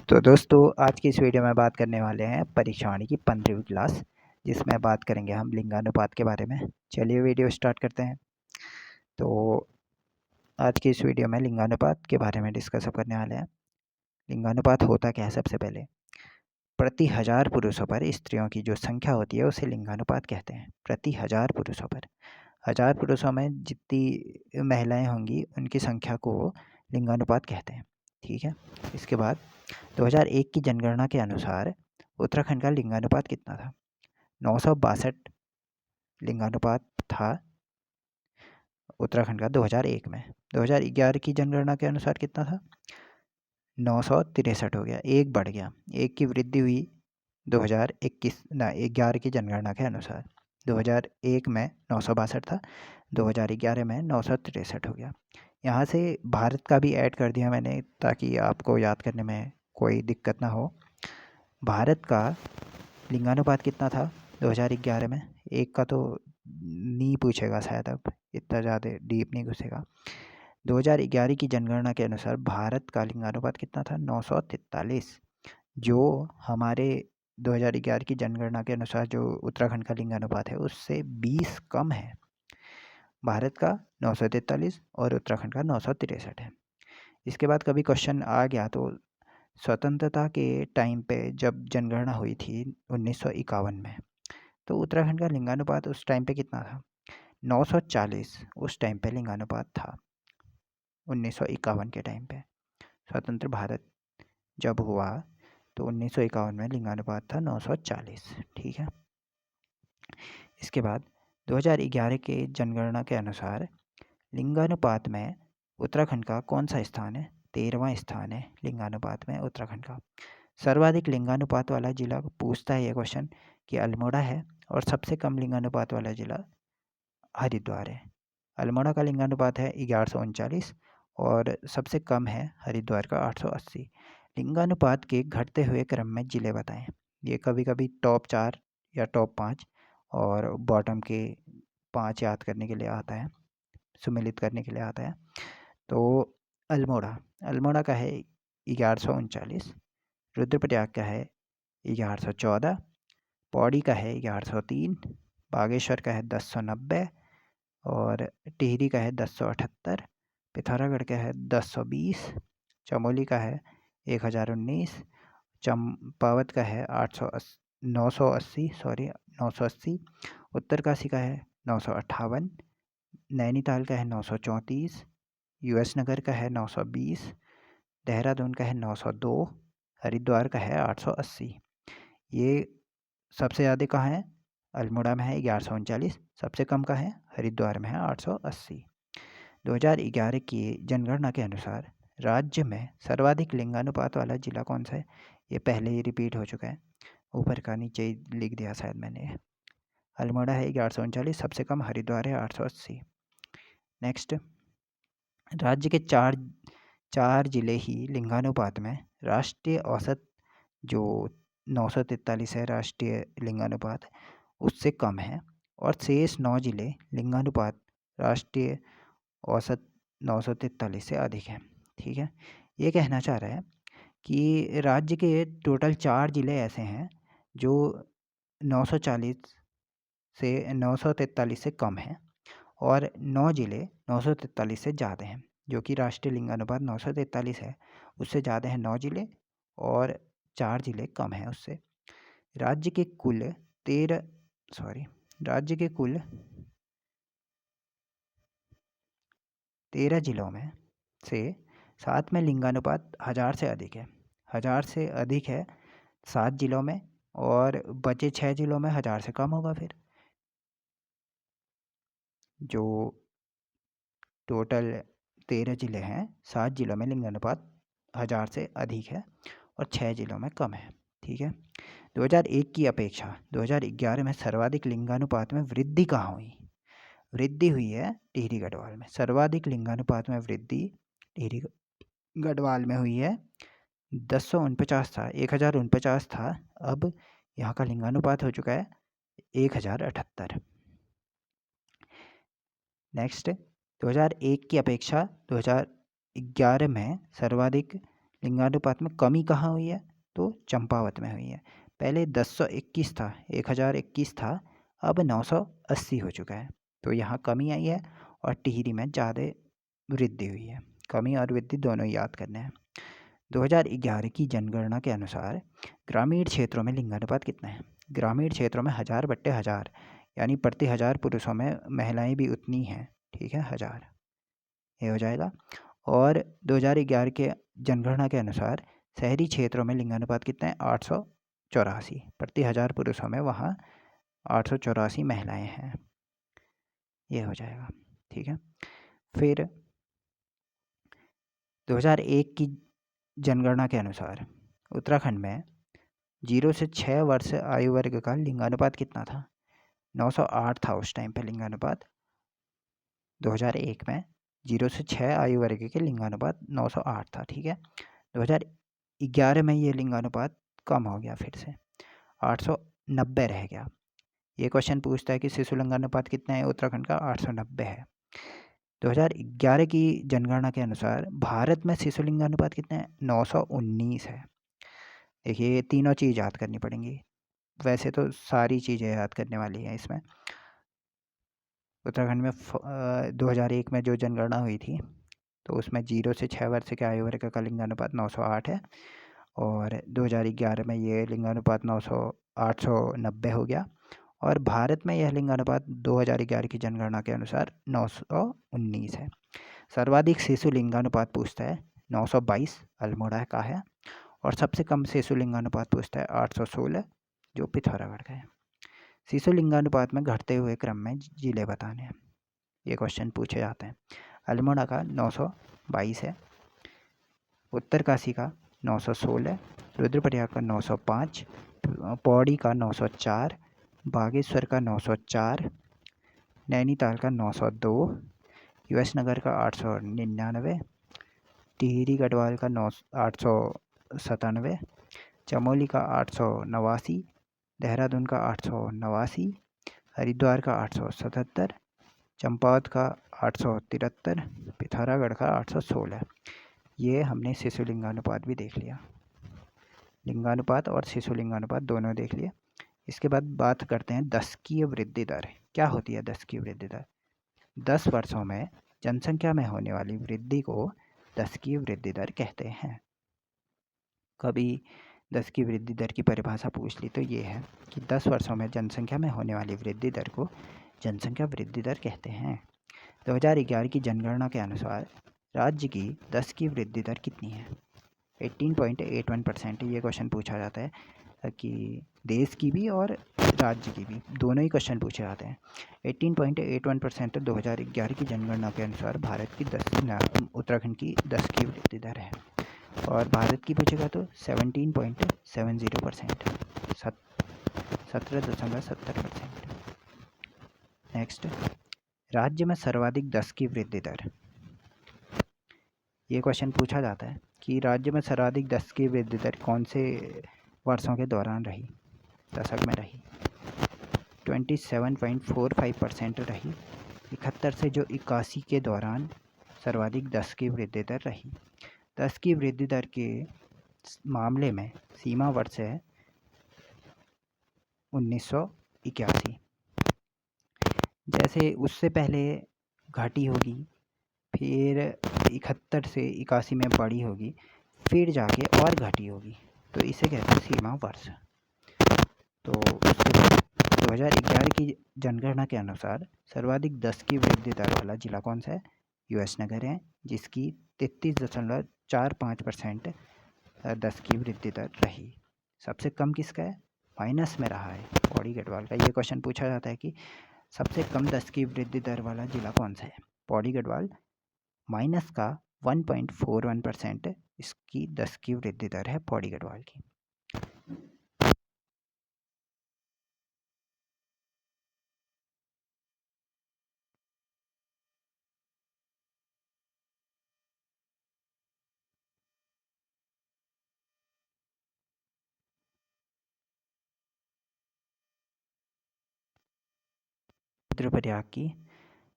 तो दोस्तों आज की इस वीडियो में बात करने वाले हैं परीक्षावाणी की 15वीं क्लास, जिसमें बात करेंगे हम लिंगानुपात के बारे में। चलिए वीडियो स्टार्ट करते हैं। तो आज की इस वीडियो में लिंगानुपात के बारे में डिस्कस करने वाले हैं। लिंगानुपात होता क्या है? सबसे पहले प्रति 1000 पुरुषों पर स्त्रियों की जो संख्या होती है उसे लिंगानुपात कहते हैं। प्रति 1000 पुरुषों पर, 1000 पुरुषों में जितनी महिलाएं होंगी उनकी संख्या को लिंगानुपात कहते हैं। ठीक है। इसके बाद 2001 की जनगणना के अनुसार उत्तराखंड का लिंगानुपात कितना था? 962 लिंगानुपात था उत्तराखंड का 2001 में। 2011 की जनगणना के अनुसार कितना था? 963 हो गया, एक बढ़ गया, एक की वृद्धि हुई 2011 की जनगणना के अनुसार। 2001 में 962 था, 2011 में 963 हो गया। यहाँ से भारत का भी ऐड कर दिया मैंने ताकि आपको याद करने में कोई दिक्कत ना हो। भारत का लिंगानुपात कितना था 2011 में? एक का तो नहीं पूछेगा शायद, अब इतना ज़्यादा डीप नहीं घुसेगा। 2011 की जनगणना के अनुसार भारत का लिंगानुपात कितना था? 943, जो हमारे 2011 की जनगणना के अनुसार जो उत्तराखंड का लिंगानुपात है उससे 20 कम है। भारत का 943 और उत्तराखंड का 963 है। इसके बाद कभी क्वेश्चन आ गया तो स्वतंत्रता के टाइम पे जब जनगणना हुई थी 1951 में, तो उत्तराखंड का लिंगानुपात उस टाइम पे कितना था? 940 उस टाइम पे लिंगानुपात था। 1951 के टाइम पे स्वतंत्र भारत जब हुआ तो 1951 में लिंगानुपात था 940। ठीक है। इसके बाद 2011 के जनगणना के अनुसार लिंगानुपात में उत्तराखंड का कौन सा स्थान है? 13वां स्थान है लिंगानुपात में उत्तराखंड का। सर्वाधिक लिंगानुपात वाला जिला पूछता है ये क्वेश्चन कि अल्मोड़ा है, और सबसे कम लिंगानुपात वाला जिला हरिद्वार है। अल्मोड़ा का लिंगानुपात है 1139 और सबसे कम है हरिद्वार का 880। लिंगानुपात के घटते हुए क्रम में जिले बताएं। ये कभी कभी टॉप 4 या टॉप 5 और बॉटम के 5 याद करने के लिए आता है, सुमेलित करने के लिए आता है। तो अल्मोड़ा का है 1139, रुद्रप्रयाग का है 1114, पौड़ी का है 1103, बागेश्वर का है 1090 और टिहरी का है 1078, पिथौरागढ़ का है 1020, चमोली का है 1019, चंपावत का है 980, उत्तरकाशी का है 958, नैनीताल का है 934, यूएस नगर का है 920, देहरादून का है 902, हरिद्वार का है 880। ये सबसे ज़्यादा कहाँ है? अल्मोड़ा में है 1139, सबसे कम का है हरिद्वार में है 880। 2011 की जनगणना के अनुसार राज्य में सर्वाधिक लिंगानुपात वाला जिला कौन सा है? ये पहले ही रिपीट हो चुका है, ऊपर का नीचे ही लिख दिया शायद मैंने। अल्मोड़ा है 1139, सबसे कम हरिद्वार है 880। नेक्स्ट, राज्य के चार जिले ही लिंगानुपात में राष्ट्रीय औसत जो 943 है राष्ट्रीय लिंगानुपात उससे कम है, और शेष 9 जिले लिंगानुपात राष्ट्रीय औसत 943 से अधिक है। ठीक है। ये कहना चाह रहा है कि राज्य के टोटल 4 जिले ऐसे हैं जो 943 से कम हैं, और 9 जिले 943 से ज़्यादा हैं, जो कि राष्ट्रीय लिंगानुपात 943 है उससे ज़्यादा है 9 जिले, और 4 जिले कम हैं उससे। राज्य के कुल 13 जिलों में से 7 में लिंगानुपात 1000 से अधिक है। 1000 से अधिक है 7 जिलों में, और बचे 6 जिलों में 1000 से कम होगा। फिर जो टोटल 13 जिले हैं, 7 जिलों में लिंगानुपात 1000 से अधिक है और 6 जिलों में कम है। ठीक है। 2001 की अपेक्षा 2011 में सर्वाधिक लिंगानुपात में वृद्धि कहाँ हुई? वृद्धि हुई है टिहरी गढ़वाल में। सर्वाधिक लिंगानुपात में वृद्धि टिहरी गढ़वाल में हुई है। 1049 था, 1049 था, अब यहाँ का लिंगानुपात हो चुका है 1078। नेक्स्ट, 2001 की अपेक्षा 2011 में सर्वाधिक लिंगानुपात में कमी कहाँ हुई है? तो चंपावत में हुई है। पहले 1021 था, 1021 था, अब 980 हो चुका है। तो यहाँ कमी आई है और टिहरी में ज़्यादा वृद्धि हुई है। कमी और वृद्धि दोनों ही याद करने हैं। 2011 की जनगणना के अनुसार ग्रामीण क्षेत्रों में लिंगानुपात कितना है? ग्रामीण क्षेत्रों में 1000/1000, यानी प्रति 1000 पुरुषों में महिलाएं भी उतनी हैं। ठीक है, 1000 ये हो जाएगा। और 2011 के जनगणना के अनुसार शहरी क्षेत्रों में लिंगानुपात कितना है? 884 प्रति 1000 पुरुषों में, वहाँ 884 महिलाएं हैं। ये हो जाएगा। ठीक है, फिर 2001 की जनगणना के अनुसार उत्तराखंड में 0 से 6 वर्ष आयु वर्ग का लिंगानुपात कितना था? 908 था उस टाइम पे लिंगानुपात। 2001 में 0 से 6 आयु वर्ग के लिंगानुपात 908 था। ठीक है, 2011 में ये लिंगानुपात कम हो गया, फिर से 890 रह गया। ये क्वेश्चन पूछता है कि शिशु लिंगानुपात कितना है? उत्तराखंड का 890 है। 2011 की जनगणना के अनुसार भारत में शिशु लिंगानुपात कितना है? 919 है। देखिए, ये तीनों चीज़ याद करनी पड़ेंगी। वैसे तो सारी चीज़ें याद करने वाली हैं इसमें। उत्तराखंड में 2001 में जो जनगणना हुई थी, तो उसमें 0 से 6 वर्ष के आयु वर्ग का लिंगानुपात 908 है, और 2011 में ये लिंगानुपात 890 हो गया, और भारत में यह लिंगानुपात 2011 की जनगणना के अनुसार 919 है। सर्वाधिक शिशु लिंगानुपात पूछता है 922, अल्मोड़ा का है, और सबसे कम शिशु लिंगानुपात पूछता है 816, जो पिथौरागढ़ का है। शिशु लिंगानुपात में घटते हुए क्रम में जिले बताने हैं, ये क्वेश्चन पूछे जाते हैं। अल्मोड़ा का 922 है, उत्तरकाशी का 916, रुद्रप्रयाग का 905, पौड़ी का 904, बागेश्वर का 904, नैनीताल का 902, यशनगर का 899, टिहरी गढ़वाल का 897, चमोली का 889, देहरादून का 889, हरिद्वार का 877, चंपावत का 873, पिथौरागढ़ का 816। ये हमने शिशु लिंगानुपात भी देख लिया, लिंगानुपात और शिशु लिंगानुपात दोनों देख लिए। इसके बाद बात करते हैं दशकीय वृद्धि दर। क्या होती है दशकीय वृद्धि दर? 10 वर्षों में जनसंख्या में होने वाली वृद्धि को दशकीय वृद्धि दर कहते हैं। कभी 10 की वृद्धि दर की परिभाषा पूछ ली तो ये है कि 10 वर्षों में जनसंख्या में होने वाली वृद्धि दर को जनसंख्या वृद्धि दर कहते हैं। 2011 की जनगणना के अनुसार राज्य की 10 की वृद्धि दर कितनी है? 18.81%। ये क्वेश्चन पूछा जाता है कि देश की भी और राज्य की भी, दोनों ही क्वेश्चन पूछे जाते हैं। 18.81% 2011 की जनगणना के अनुसार भारत की उत्तराखंड की 10 की वृद्धि दर है, और भारत की पूछेगा तो 17.70%, 17.70%। नेक्स्ट, राज्य में सर्वाधिक 10 की वृद्धि दर। ये क्वेश्चन पूछा जाता है कि राज्य में सर्वाधिक 10 की वृद्धि दर कौन से वर्षों के दौरान रही, दशक में रही? 27.45% रही। 71 से जो 81 के दौरान सर्वाधिक 10 की वृद्धि दर रही। 10 की वृद्धि दर के मामले में सीमा वर्ष है 1981। जैसे उससे पहले घटी होगी, फिर 71 से 81 में बढ़ी होगी, फिर जाके और घटी होगी, तो इसे कहते हैं सीमा वर्ष। तो उसके बाद 2011 की जनगणना के अनुसार सर्वाधिक 10 की वृद्धि दर वाला जिला कौन सा है? यशनगर है, जिसकी 33.45% 10 की वृद्धि दर रही। सबसे कम किसका है? माइनस में रहा है पौड़ी गढ़वाल का। ये क्वेश्चन पूछा जाता है कि सबसे कम 10 की वृद्धि दर वाला जिला कौन सा है? पौड़ी गढ़वाल, माइनस का 1.41% इसकी 10 की वृद्धि दर है पौड़ी गढ़वाल की। रुद्रप्रयाग की,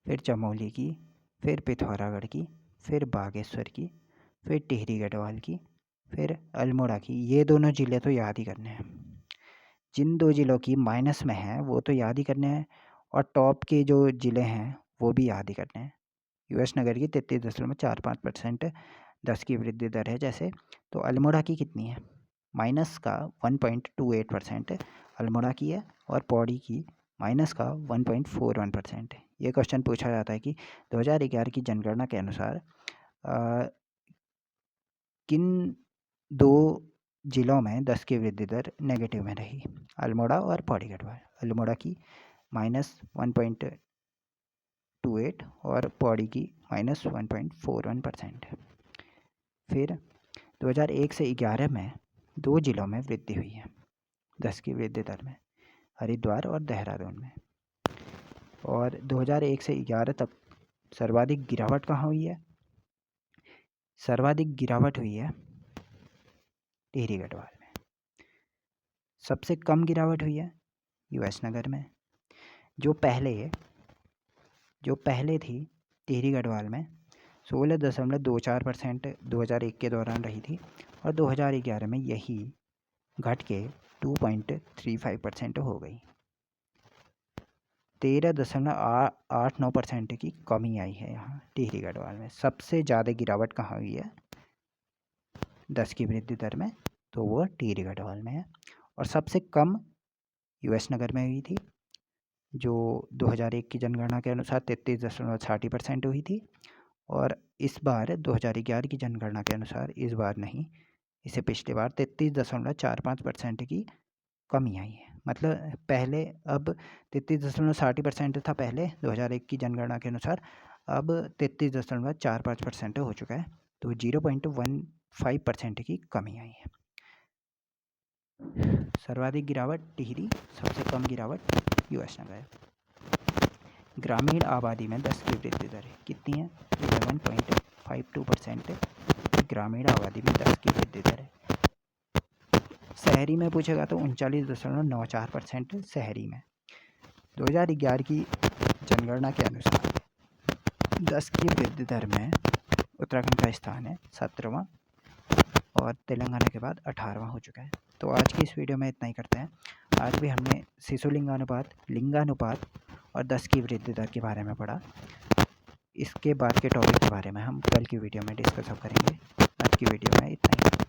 फिर चमोली की, फिर पिथौरागढ़ की, फिर बागेश्वर की, फिर टिहरी गढ़वाल की, फिर अल्मोड़ा की, ये दोनों ज़िले तो याद ही करने हैं। जिन 2 ज़िलों की माइनस में है वो तो याद ही करने हैं, और टॉप के जो ज़िले हैं वो भी याद ही करने हैं। यूएस नगर की 33.45% 10 की वृद्धि दर है जैसे, तो अल्मोड़ा की कितनी है? माइनस का 1.28% अल्मोड़ा की है, और पौड़ी की माइनस का 1.41% है। ये क्वेश्चन पूछा जाता है कि 2011 की जनगणना के अनुसार किन 2 ज़िलों में 10 की वृद्धि दर नेगेटिव में रही? अल्मोड़ा और पौड़ी गढ़वाल। अल्मोड़ा की -1.28 और पौड़ी की -1.41%। फिर 2001 से 11 में 2 ज़िलों में वृद्धि हुई है 10 की वृद्धि दर में, हरिद्वार और देहरादून में। और 2001 से 11 तक सर्वाधिक गिरावट कहाँ हुई है? सर्वाधिक गिरावट हुई है टिहरी गढ़वाल में। सबसे कम गिरावट हुई है यूएस नगर में। जो पहले थी टिहरी गढ़वाल में 16.24% 2001 के दौरान रही थी, और 2011 में यही घट के 2.35% हो गई। 13.89% की कमी आई है यहाँ टिहरी गढ़वाल में। सबसे ज़्यादा गिरावट कहाँ हुई है 10 की वृद्धि दर में? तो वो टिहरी गढ़वाल में है। और सबसे कम यूएस नगर में हुई थी, जो 2001 की जनगणना के अनुसार 33.60% हुई थी, और इस बार 2011 की जनगणना के अनुसार, इस बार नहीं, इसे पिछले बार 33.45% की कमी आई है। मतलब पहले, अब 33.60% था पहले 2001 की जनगणना के अनुसार, अब 33.45% हो चुका है, तो 0.15% की कमी आई है। सर्वाधिक गिरावट टिहरी, सबसे कम गिरावट यूएस नगर। ग्रामीण आबादी में 10 की वृद्धि दर कितनी है? 11.52% ग्रामीण आबादी में 10 की वृद्धि दर है। शहरी में पूछेगा तो 39.94% शहरी में। 2011 की जनगणना के अनुसार 10 की वृद्धि दर में उत्तराखंड का स्थान है 17वां, और तेलंगाना के बाद 18वां हो चुका है। तो आज की इस वीडियो में इतना ही करते हैं। आज भी हमने शिशु लिंगानुपात, लिंगानुपात और 10 की वृद्धि दर के बारे में पढ़ा। इसके बाद के टॉपिक के बारे में हम कल की वीडियो में डिस्कस करेंगे। आज की वीडियो में इतना ही।